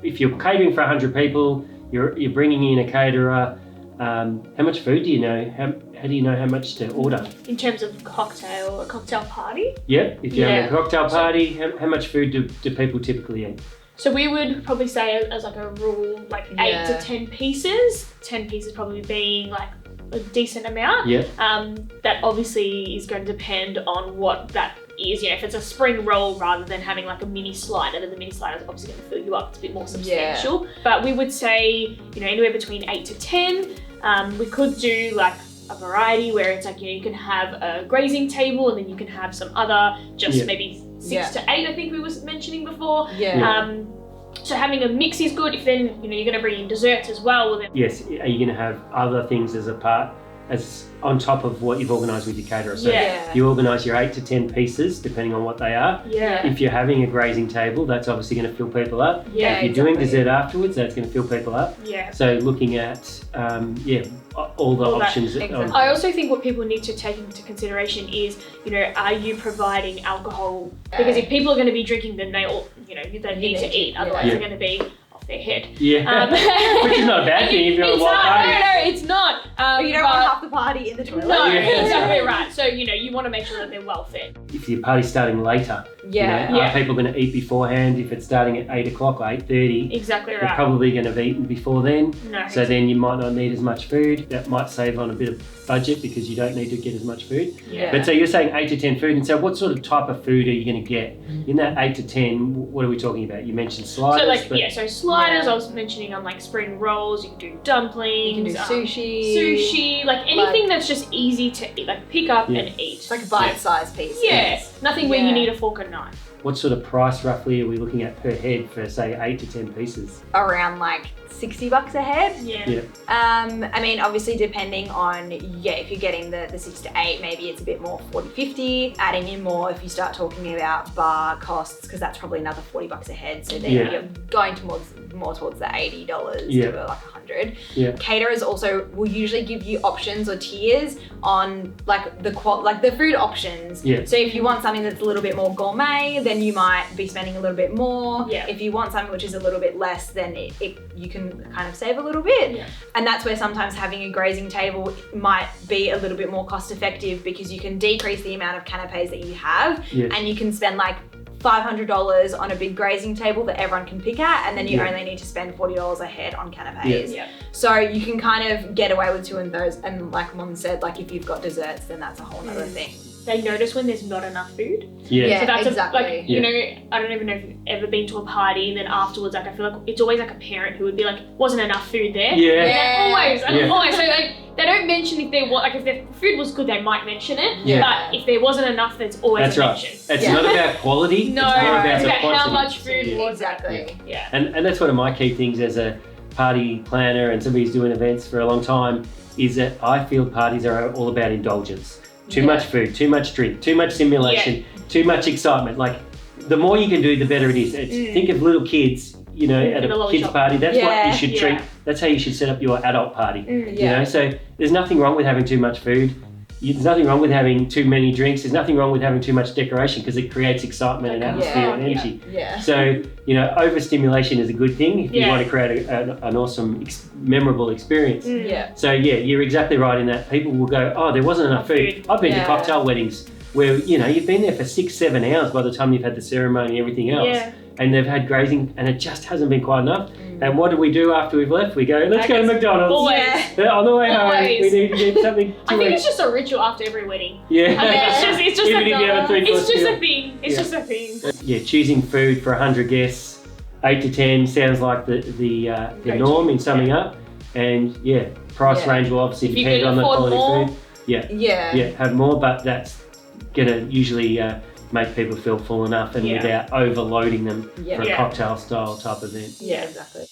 if you're catering for 100 people, you're bringing in a caterer. How much food do you know? How do you know how much to order? In terms of a cocktail party? Yep. If you're having a cocktail party, how much food do people typically eat? So we would probably say as like a rule, like 8 to 10 pieces. 10 pieces probably being like a decent amount. Yeah. That obviously is going to depend on what that is. You know, if it's a spring roll rather than having like a mini slider, then the mini slider is obviously going to fill you up. It's a bit more substantial. But we would say, anywhere between 8 to 10. We could do like a variety where it's like, you can have a grazing table and then you can have some other, maybe 6 to 8, I think we were mentioning before. So having a mix is good. If then, you're going to bring in desserts as well. Then yes, are you going to have other things as on top of what you've organised with your caterer? So you organise your 8 to 10 pieces, depending on what they are. If you're having a grazing table, that's obviously going to fill people up. If you're doing dessert afterwards, that's going to fill people up. So looking at, all the options. I also think what people need to take into consideration is, are you providing alcohol? Because if people are going to be drinking, then they need to eat. Otherwise, they're going to be off their head. Which is not a bad thing if you're on a wild party. No, it's not. You don't want half the party in the toilet. No, exactly right. So, you want to make sure that they're well fed. If your party's starting later, are people going to eat beforehand? If it's starting at 8 o'clock or 8:30, exactly right. They're probably going to have eaten before then. No, so then you might not need as much food. That might save on a bit of budget because you don't need to get as much food. But so you're saying 8 to 10 food, and so what sort of type of food are you going to get? In that 8 to 10, what are we talking about? You mentioned sliders. So sliders, I was mentioning on like spring rolls, you can do dumplings. You can do sushi. Like anything that's just easy to eat, like pick up and eat. It's like a bite-sized piece. Nothing where you need a fork and knife. What sort of price roughly are we looking at per head for say 8 to 10 pieces? Around like $60 a head. I mean, obviously depending on, if you're getting the 6 to 8, maybe it's a bit more, 40, 50. Adding in more if you start talking about bar costs, because that's probably another $40 a head. So then you're going more towards the $80 to like 100. Caterers also will usually give you options or tiers on like the food options. So if you want something that's a little bit more gourmet, then you might be spending a little bit more. If you want something which is a little bit less, then you can kind of save a little bit. And that's where sometimes having a grazing table might be a little bit more cost effective, because you can decrease the amount of canapes that you have, and you can spend like $500 on a big grazing table that everyone can pick at, and then you only need to spend $40 a head on canapes. So you can kind of get away with doing those, and like Mom said, like if you've got desserts, then that's a whole other thing. They notice when there's not enough food. So that's exactly. I don't even know if you've ever been to a party and then afterwards, like I feel like it's always like a parent who would be like, wasn't enough food there. Always. So like they don't mention if the food was good, they might mention it. But if there wasn't enough, there's always a mention. It's not about quality. No, it's about how much food was. Exactly. And that's one of my key things as a party planner and somebody who's doing events for a long time, is that I feel parties are all about indulgence. Too much food, too much drink, too much simulation, too much excitement. Like, the more you can do, the better it is. Think of little kids, at a kids' party. That's what you should treat. That's how you should set up your adult party. So there's nothing wrong with having too much food. There's nothing wrong with having too many drinks. There's nothing wrong with having too much decoration, because it creates excitement and atmosphere and energy. So, overstimulation is a good thing if you want to create an awesome, memorable experience. So, you're exactly right in that. People will go, oh, there wasn't enough food. I've been to cocktail weddings where, you've been there for 6-7 hours by the time you've had the ceremony and everything else. And they've had grazing and it just hasn't been quite enough. And what do we do after we've left? We go, let's go to McDonald's. Always. On the way home, we need to get something to I think it's just a ritual after every wedding. I mean, it's just Even if you have a it's just a thing. It's just a thing. Choosing food for 100 guests, 8 to 10 sounds like the norm in summing up. And price range will obviously depend on the quality of food. Have more, but that's gonna usually make people feel full enough and without overloading them for a cocktail style type event. Exactly.